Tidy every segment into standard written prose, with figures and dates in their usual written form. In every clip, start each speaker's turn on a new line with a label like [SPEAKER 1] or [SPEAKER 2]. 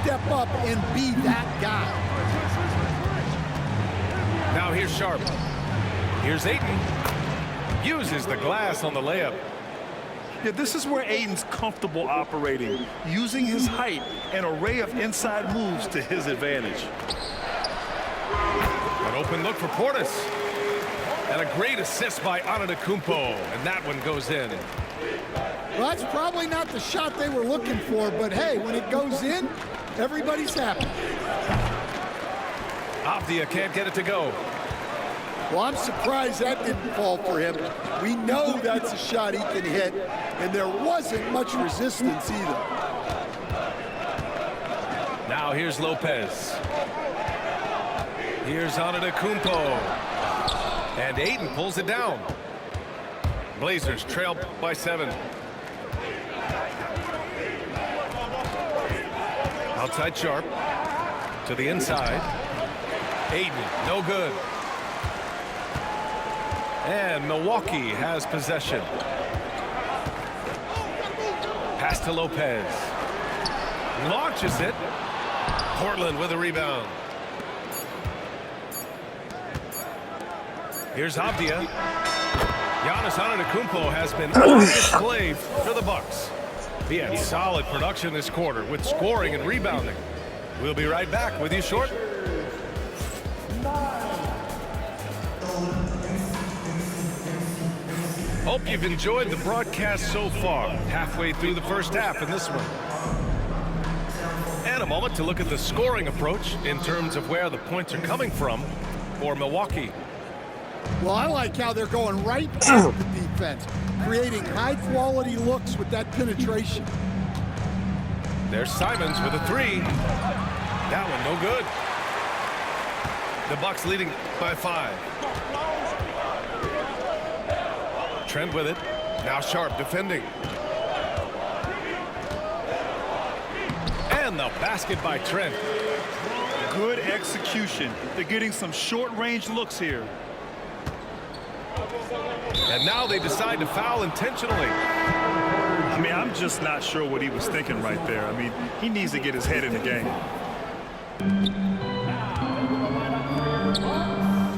[SPEAKER 1] step up and be that guy.
[SPEAKER 2] Now here's Sharp. Here's Ayton. Uses the glass on the layup.
[SPEAKER 3] Yeah, this is where Ayton's comfortable operating, using his height and array of inside moves to his advantage.
[SPEAKER 2] An open look for Portis. And a great assist by Antetokounmpo, and that one goes in.
[SPEAKER 1] Well, that's probably not the shot they were looking for, but hey, when it goes in, everybody's happy.
[SPEAKER 2] Avdia can't get it to go.
[SPEAKER 1] Well, I'm surprised that didn't fall for him. We know that's a shot he can hit, and there wasn't much resistance either.
[SPEAKER 2] Now here's Lopez. Here's Antetokounmpo. And Ayton pulls it down. Blazers trail by 7. Outside Sharp. To the inside. Ayton, no good. And Milwaukee has possession. Pass to Lopez. Launches it. Portland with a rebound. Here's Avdia. Giannis Antetokounmpo has been on display for the Bucks. He had solid production this quarter with scoring and rebounding. We'll be right back with you shortly. Hope you've enjoyed the broadcast so far. Halfway through the first half in this one. And a moment to look at the scoring approach in terms of where the points are coming from for Milwaukee.
[SPEAKER 1] Well, I like how they're going right at the defense, creating high-quality looks with that penetration.
[SPEAKER 2] There's Simons with a 3. That one no good. The Bucks leading by 5. Trent with it. Now Sharp defending. And the basket by Trent.
[SPEAKER 3] Good execution. They're getting some short-range looks here.
[SPEAKER 2] And now they decide to foul intentionally.
[SPEAKER 3] I mean, I'm just not sure what he was thinking right there. I mean, he needs to get his head in the game.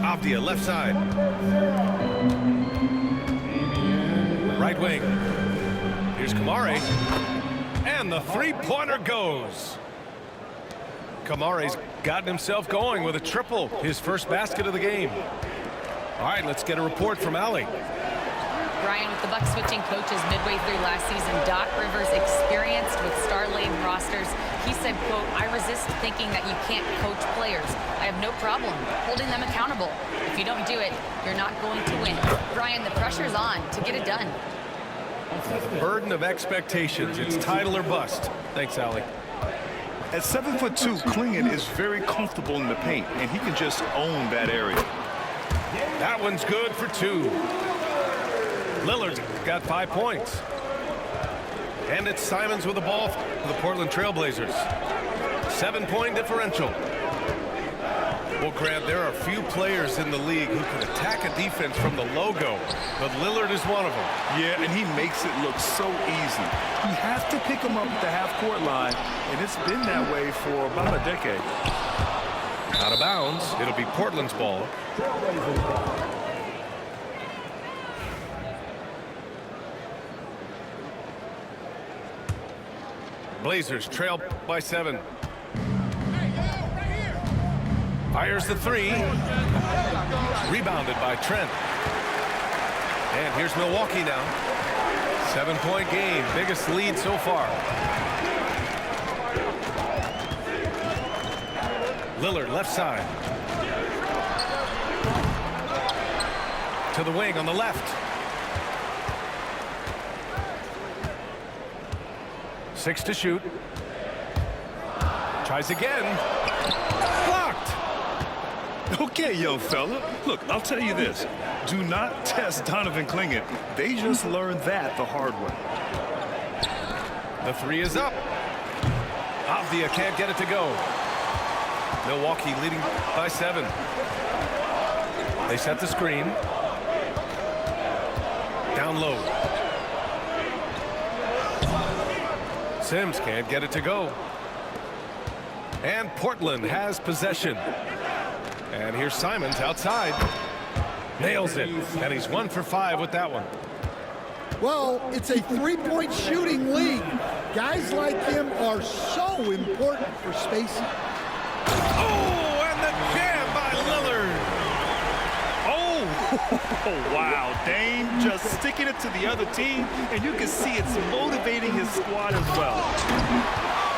[SPEAKER 2] Avdia left side. Right wing. Here's Kamare. And the three-pointer goes. Kamare's gotten himself going with a triple. His first basket of the game. All right, let's get a report from Allie.
[SPEAKER 4] Brian, with the Bucks switching coaches midway through last season, Doc Rivers, experienced with star-laden rosters, he said, quote, "I resist thinking that you can't coach players. I have no problem holding them accountable. If you don't do it, you're not going to win." Brian, the pressure's on to get it done.
[SPEAKER 2] Burden of expectations. It's title or bust. Thanks, Allie.
[SPEAKER 3] At 7'2", Klingon is very comfortable in the paint, and he can just own that area.
[SPEAKER 2] That one's good for 2. Lillard's got 5 points. And it's Simons with the ball for the Portland Trailblazers. 7-point differential. Well, Grant, there are few players in the league who can attack a defense from the logo, but Lillard is one of them.
[SPEAKER 3] Yeah, and he makes it look so easy. You have to pick him up at the half-court line, and it's been that way for about a decade.
[SPEAKER 2] Out of bounds. It'll be Portland's ball. Blazers trail by 7. Fires the 3. Rebounded by Trent. And here's Milwaukee now. 7-point game. Biggest lead so far. Lillard left side. To the wing on the left. 6 to shoot. Tries again. Blocked.
[SPEAKER 3] Okay, young fella. Look, I'll tell you this. Do not test Donovan Klingon. They just learned that the hard way.
[SPEAKER 2] The 3 is up. Avdia can't get it to go. Milwaukee leading by 7. They set the screen. Down low. Sims can't get it to go. And Portland has possession. And here's Simons outside. Nails it. And he's 1 for 5 with that one.
[SPEAKER 1] Well, it's a three-point shooting league. Guys like him are so important for spacing.
[SPEAKER 2] Oh, and the jam by Lillard.
[SPEAKER 3] Oh, wow. Dame just sticking it to the other team, and you can see it's motivating his squad as well.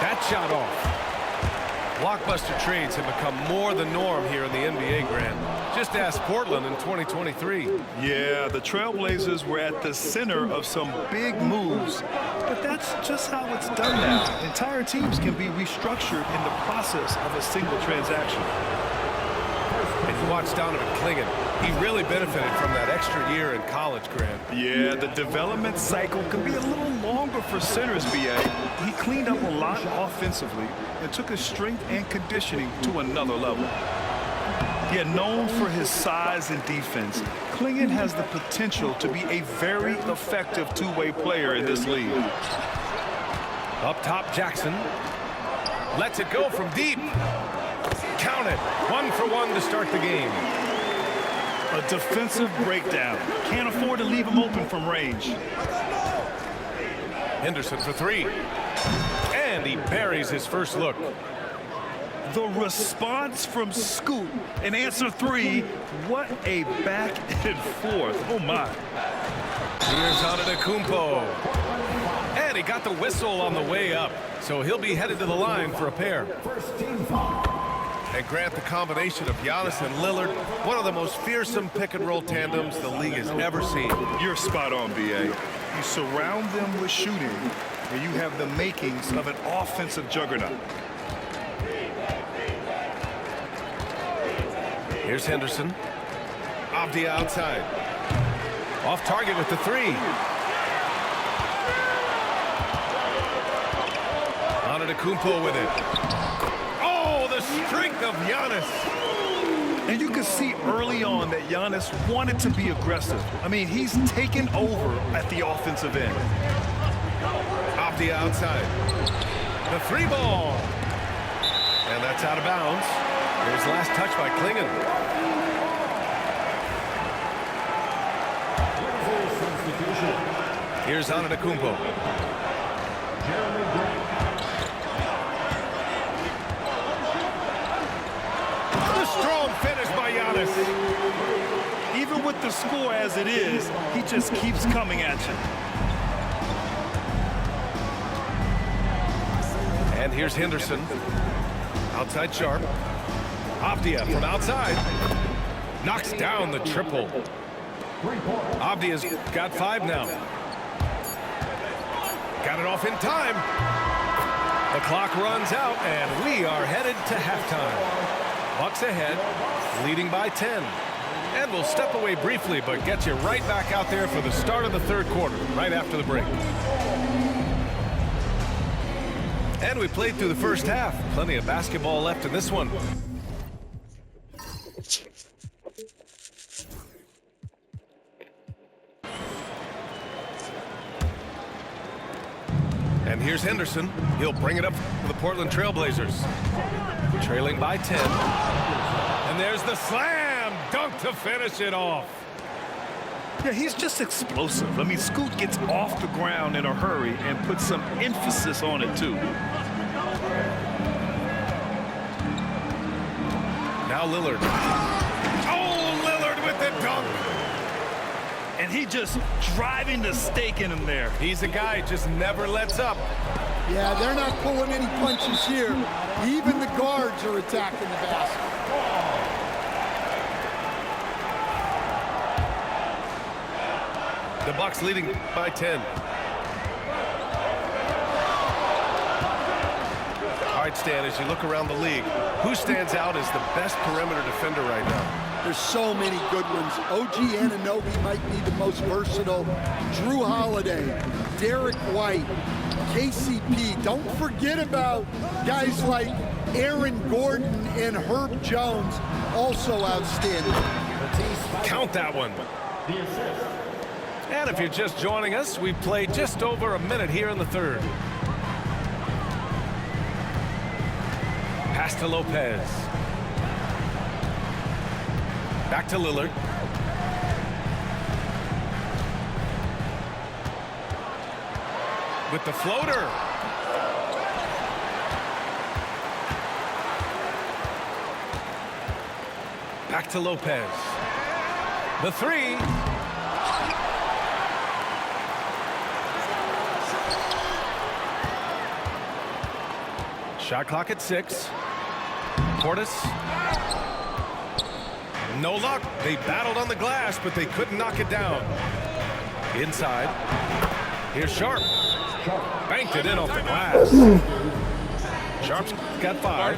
[SPEAKER 2] That shot off. Blockbuster trades have become more the norm here in the NBA, Grant. Just ask Portland in 2023.
[SPEAKER 3] Yeah, the Trailblazers were at the center of some big moves, but that's just how it's done now. Entire teams can be restructured in the process of a single transaction.
[SPEAKER 2] And you watch Donovan Clingan. He really benefited from that extra year in college, Grant.
[SPEAKER 3] Yeah, the development cycle can be a little longer for centers, B.A. He cleaned up a lot offensively and took his strength and conditioning to another level. Yet known for his size and defense, Clingan has the potential to be a very effective two-way player in this league.
[SPEAKER 2] Up top, Jackson. Lets it go from deep. Count it. 1 for 1 to start the game.
[SPEAKER 3] A defensive breakdown. Can't afford to leave him open from range.
[SPEAKER 2] Henderson for 3. And he buries his first look.
[SPEAKER 3] The response from Scoot in answer 3. What a back and forth. Oh, my.
[SPEAKER 2] Here's Antetokounmpo. And he got the whistle on the way up. So he'll be headed to the line for a pair. And Grant, the combination of Giannis and Lillard, one of the most fearsome pick-and-roll tandems the league has ever seen.
[SPEAKER 3] You're spot on, B.A. You surround them with shooting, and you have the makings of an offensive juggernaut.
[SPEAKER 2] Here's Henderson. Avdia outside. Off target with the 3. Antetokounmpo with it. Oh, the strength of Giannis.
[SPEAKER 3] And you can see early on that Giannis wanted to be aggressive. I mean, he's taken over at the offensive end.
[SPEAKER 2] Avdia outside. The 3 ball. And that's out of bounds. Here's the last touch by Clingan. Here's Antetokounmpo. The strong finish by Giannis.
[SPEAKER 3] Even with the score as it is, he just keeps coming at you.
[SPEAKER 2] And here's Henderson. Outside Sharp. Avdia from outside. Knocks down the triple. Avdia's got 5 now. Got it off in time. The clock runs out, and we are headed to halftime. Bucks ahead, leading by 10. And we'll step away briefly, but get you right back out there for the start of the third quarter, right after the break. And we played through the first half. Plenty of basketball left in this one. And here's Henderson. He'll bring it up for the Portland Trailblazers. Trailing by 10. And there's the slam dunk to finish it off.
[SPEAKER 3] Yeah, he's just explosive. I mean, Scoot gets off the ground in a hurry and puts some emphasis on it, too.
[SPEAKER 2] Now Lillard. Oh, Lillard with the dunk.
[SPEAKER 3] And he just driving the stake in him there.
[SPEAKER 2] He's a guy who just never lets up.
[SPEAKER 1] Yeah, they're not pulling any punches here. Even the guards are attacking the basket.
[SPEAKER 2] The Bucks leading by 10. All right, Stan, as you look around the league, who stands out as the best perimeter defender right now?
[SPEAKER 1] There's so many good ones. OG Anunoby might be the most versatile. Drew Holiday, Derek White, KCP. Don't forget about guys like Aaron Gordon and Herb Jones, also outstanding.
[SPEAKER 2] Count that one. And if you're just joining us, we've played just over a minute here in the third. Pass to Lopez. Back to Lillard. With the floater. Back to Lopez. The three. Shot clock at 6. Portis. No luck. They battled on the glass, but they couldn't knock it down. Inside. Here's Sharp. Banked it in off the glass. Sharp's got 5.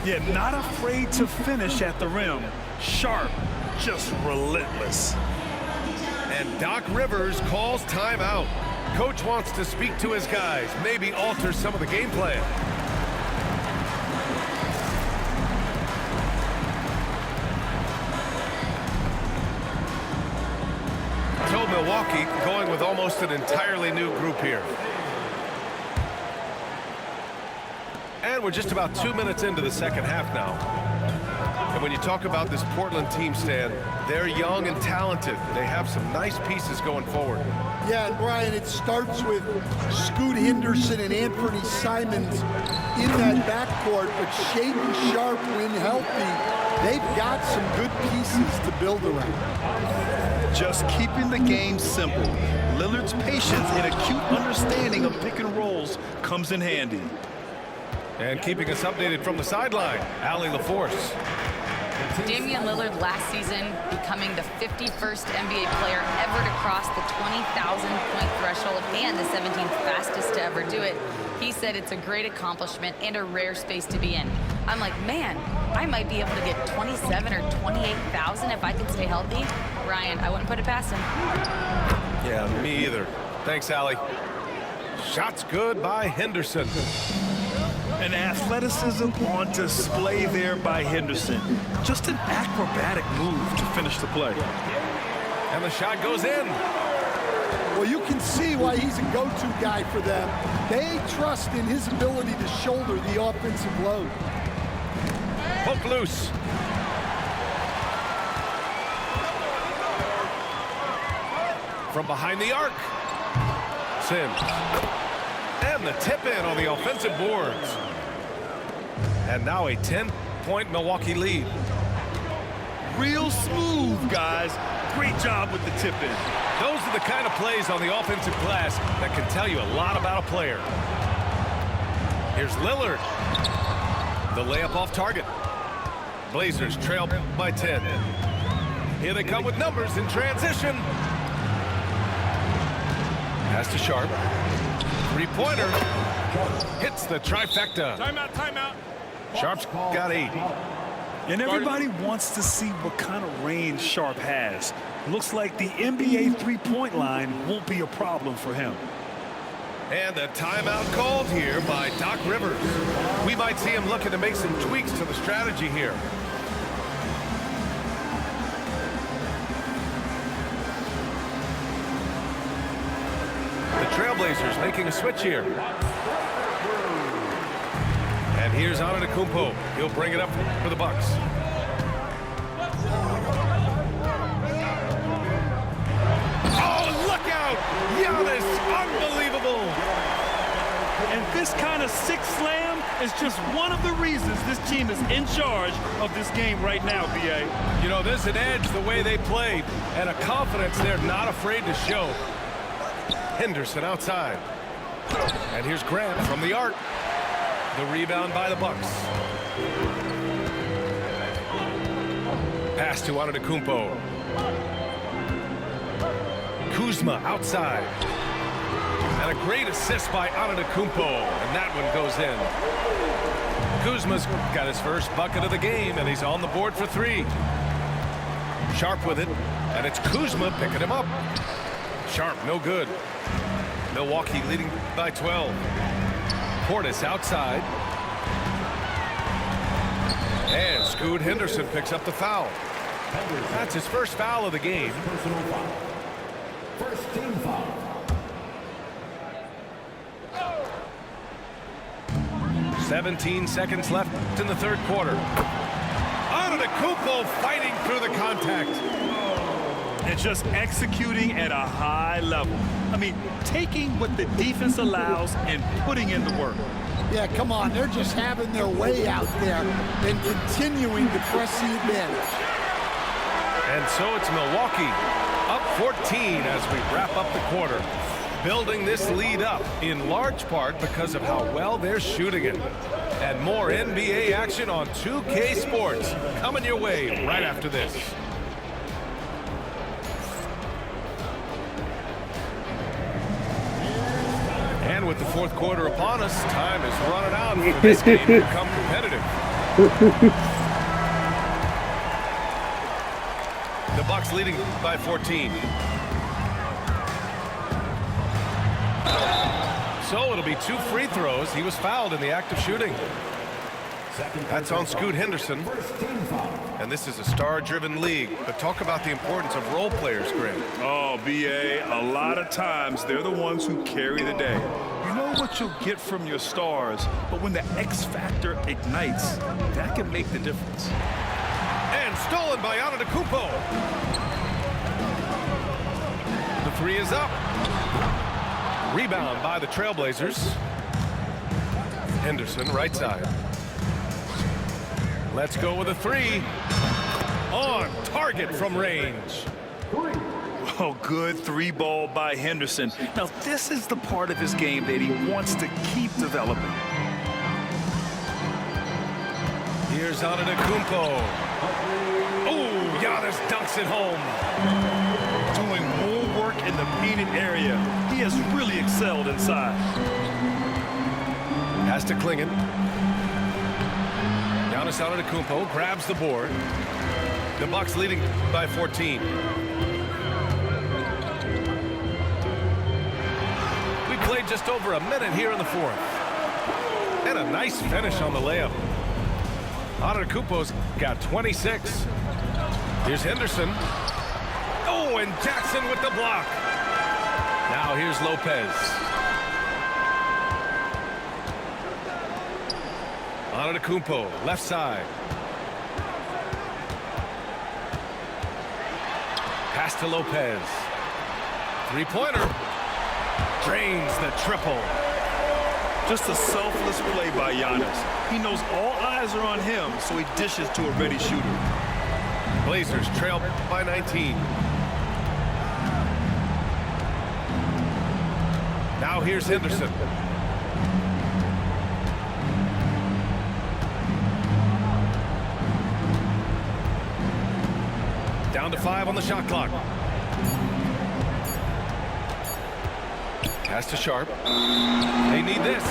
[SPEAKER 3] Yeah, not afraid to finish at the rim. Sharp, just relentless.
[SPEAKER 2] And Doc Rivers calls timeout. Coach wants to speak to his guys, maybe alter some of the game plan. So Milwaukee going with almost an entirely new group here. And we're just about 2 minutes into the second half now. And when you talk about this Portland team, Stan, they're young and talented. They have some nice pieces going forward.
[SPEAKER 1] Yeah, and Brian, it starts with Scoot Henderson and Anthony Simons in that backcourt, but Shaedon Sharp, when healthy, they've got some good pieces to build around.
[SPEAKER 3] Just keeping the game simple. Lillard's patience and acute understanding of pick and rolls comes in handy.
[SPEAKER 2] And keeping us updated from the sideline, Allie LaForce.
[SPEAKER 4] Damian Lillard last season becoming the 51st NBA player ever to cross the 20,000-point threshold and the 17th fastest to ever do it. He said it's a great accomplishment and a rare space to be in. I'm like, man, I might be able to get 27 or 28,000 if I can stay healthy. Ryan, I wouldn't put it past him.
[SPEAKER 2] Yeah, me either. Thanks, Allie. Shots good by Henderson.
[SPEAKER 3] And athleticism on display there by Henderson. Just an acrobatic move to finish the play.
[SPEAKER 2] And the shot goes in.
[SPEAKER 1] Well, you can see why he's a go-to guy for them. They trust in his ability to shoulder the offensive load.
[SPEAKER 2] Poke loose. From behind the arc. Sims. And the tip in on the offensive boards. And now a 10-point Milwaukee lead.
[SPEAKER 3] Real smooth, guys. Great job with the tip in.
[SPEAKER 2] Those are the kind of plays on the offensive glass that can tell you a lot about a player. Here's Lillard. The layup off target. Blazers trail by 10. Here they come with numbers in transition. Pass to Sharp. Three-pointer. Hits the trifecta.
[SPEAKER 5] Timeout, timeout.
[SPEAKER 2] Sharp's got 8.
[SPEAKER 3] And everybody wants to see what kind of range Sharp has. Looks like the NBA three-point line won't be a problem for him.
[SPEAKER 2] And a timeout called here by Doc Rivers. We might see him looking to make some tweaks to the strategy here. The Trailblazers making a switch here. And here's Antetokounmpo. He'll bring it up for the Bucks. Oh, look out! Giannis, unbelievable!
[SPEAKER 5] And this kind of six slam is just one of the reasons this team is in charge of this game right now, B.A.
[SPEAKER 2] You know, there's an edge the way they played and a confidence they're not afraid to show. Henderson outside. And here's Grant from the arc. The rebound by the Bucks. Pass to Antetokounmpo. Kuzma outside. And a great assist by Antetokounmpo. And that one goes in. Kuzma's got his first bucket of the game, and he's on the board for 3. Sharp with it, and it's Kuzma picking him up. Sharp, no good. Milwaukee leading by 12. Portis outside. And Scoot Henderson picks up the foul. That's his first foul of the game.
[SPEAKER 6] First team foul.
[SPEAKER 2] 17 seconds left in the third quarter. Antetokounmpo fighting through the contact.
[SPEAKER 5] And just executing at a high level. I mean, taking what the defense allows and putting in the work.
[SPEAKER 1] Yeah, come on. They're just having their way out there and continuing to press the advantage.
[SPEAKER 2] And so it's Milwaukee up 14 as we wrap up the quarter. Building this lead up in large part because of how well they're shooting it. And more NBA action on 2K Sports coming your way right after this. And with the fourth quarter upon us, time is running out for this game to become competitive. The Bucks leading by 14. So it'll be 2 free throws. He was fouled in the act of shooting. That's on Scoot Henderson. And this is a star-driven league. But talk about the importance of role players, Grant.
[SPEAKER 3] Oh, B.A., a lot of times they're the ones who carry the day. You know what you'll get from your stars, but when the X factor ignites, that can make the difference.
[SPEAKER 2] And stolen by Antetokounmpo. The 3 is up. Rebound by the Trailblazers. Henderson, right side. Let's go with a 3. On target from range.
[SPEAKER 3] Oh, good 3-ball by Henderson. Now, this is the part of his game that he wants to keep developing.
[SPEAKER 2] Here's Antetokounmpo. Oh, Giannis dunks it home.
[SPEAKER 5] Doing more work in the painted area. He has really excelled inside.
[SPEAKER 2] Pass to Klingon. Giannis Antetokounmpo grabs the board. The Bucks leading by 14. We played just over a minute here in the fourth. And a nice finish on the layup. Antetokounmpo's got 26. Here's Henderson. Oh, and Jackson with the block. Now here's Lopez. Antetokounmpo, left side. Pass to Lopez. 3-pointer. Drains the triple.
[SPEAKER 3] Just a selfless play by Giannis. He knows all eyes are on him, so he dishes to a ready shooter.
[SPEAKER 2] Blazers trail by 19. Now here's Henderson. Down to 5 on the shot clock. Pass to Sharp. They need this.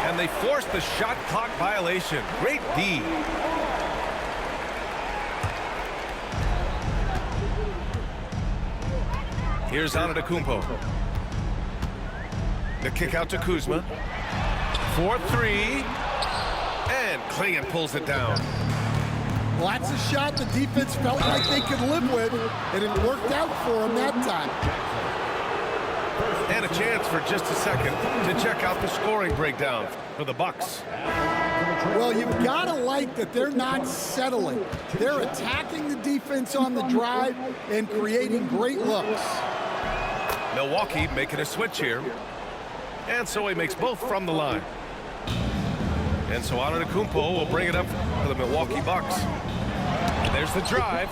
[SPEAKER 2] And they force the shot clock violation. Great D. Here's Antetokounmpo. The kick out to Kuzma. 4-3. And Klingon pulls it down.
[SPEAKER 1] Well, that's a shot the defense felt like they could live with, and it worked out for them that time.
[SPEAKER 2] And a chance for just a second to check out the scoring breakdown for the Bucks.
[SPEAKER 1] Well, you've got to like that they're not settling. They're attacking the defense on the drive and creating great looks.
[SPEAKER 2] Milwaukee making a switch here. And so he makes both from the line. And so Antetokounmpo will bring it up for the Milwaukee Bucks. There's the drive.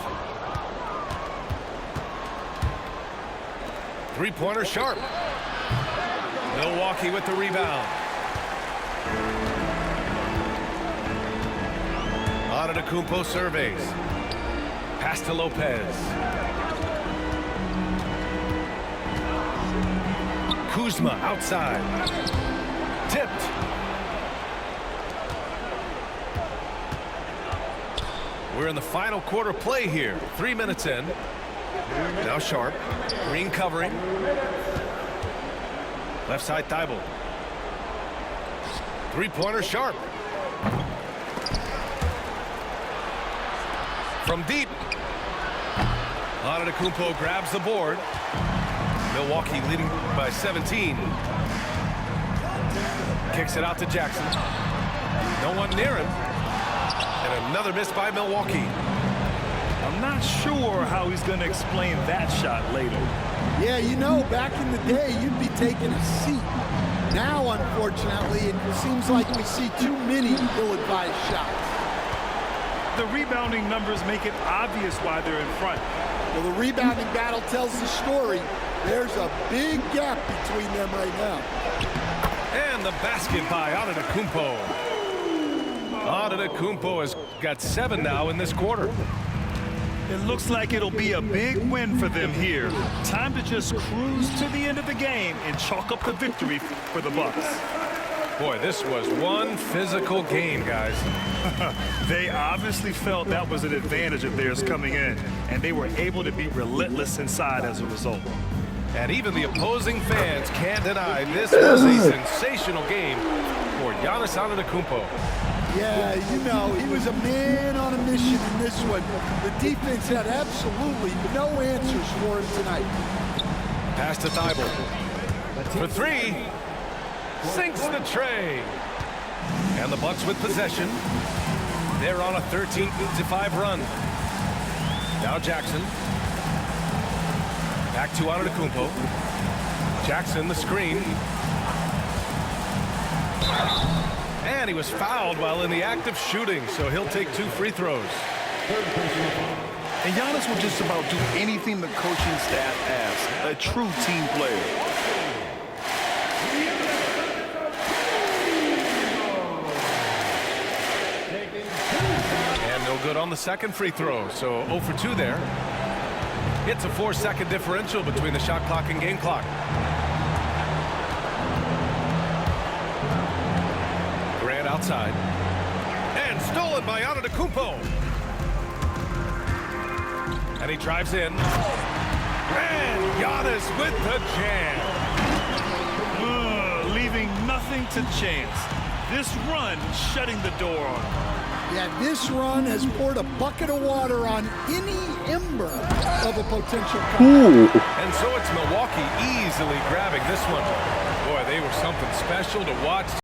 [SPEAKER 2] 3-pointer Sharp. Milwaukee with the rebound. Antetokounmpo surveys. Pass to Lopez. Kuzma outside. Tipped. We're in the final quarter play here. 3 minutes in. Now Sharp. Green covering. Left side Thibault. 3-pointer Sharp. From deep. Antetokounmpo grabs the board. Milwaukee leading by 17. Kicks it out to Jackson. No one near him. And another miss by Milwaukee.
[SPEAKER 3] I'm not sure how he's going to explain that shot later.
[SPEAKER 1] Yeah, you know, back in the day, you'd be taking a seat. Now, unfortunately, it seems like we see too many ill-advised shots.
[SPEAKER 3] The rebounding numbers make it obvious why they're in front.
[SPEAKER 1] Well, the rebounding battle tells the story. There's a big gap between them right now.
[SPEAKER 2] And the basket by Antetokounmpo. Antetokounmpo has got 7 now in this quarter.
[SPEAKER 3] It looks like it'll be a big win for them here. Time to just cruise to the end of the game and chalk up the victory for the Bucks.
[SPEAKER 2] Boy, this was one physical game, guys.
[SPEAKER 3] They obviously felt that was an advantage of theirs coming in, and they were able to be relentless inside as a result.
[SPEAKER 2] And even the opposing fans can't deny this was a sensational game for Giannis Antetokounmpo.
[SPEAKER 1] Yeah, you know, he was a man on a mission in this one. The defense had absolutely no answers for him tonight.
[SPEAKER 2] Pass to Thibault. For 3. Sinks the tray. And the Bucks with possession. They're on a 13-5 run. Now Jackson. Back to Antetokounmpo. Jackson the screen. And he was fouled while in the act of shooting, so he'll take 2 free throws.
[SPEAKER 3] And Giannis will just about do anything the coaching staff asks. A true team player.
[SPEAKER 2] And no good on the second free throw, so 0 for 2 there. It's a 4-second differential between the shot clock and game clock. Grant outside. And stolen by Antetokounmpo. And he drives in. And Giannis with the jam.
[SPEAKER 3] Leaving nothing to chance. This run shutting the door on him.
[SPEAKER 1] Yeah, this run has poured a bucket of water on any ember of a potential comeback.
[SPEAKER 2] And so it's Milwaukee easily grabbing this one. Boy, they were something special to watch.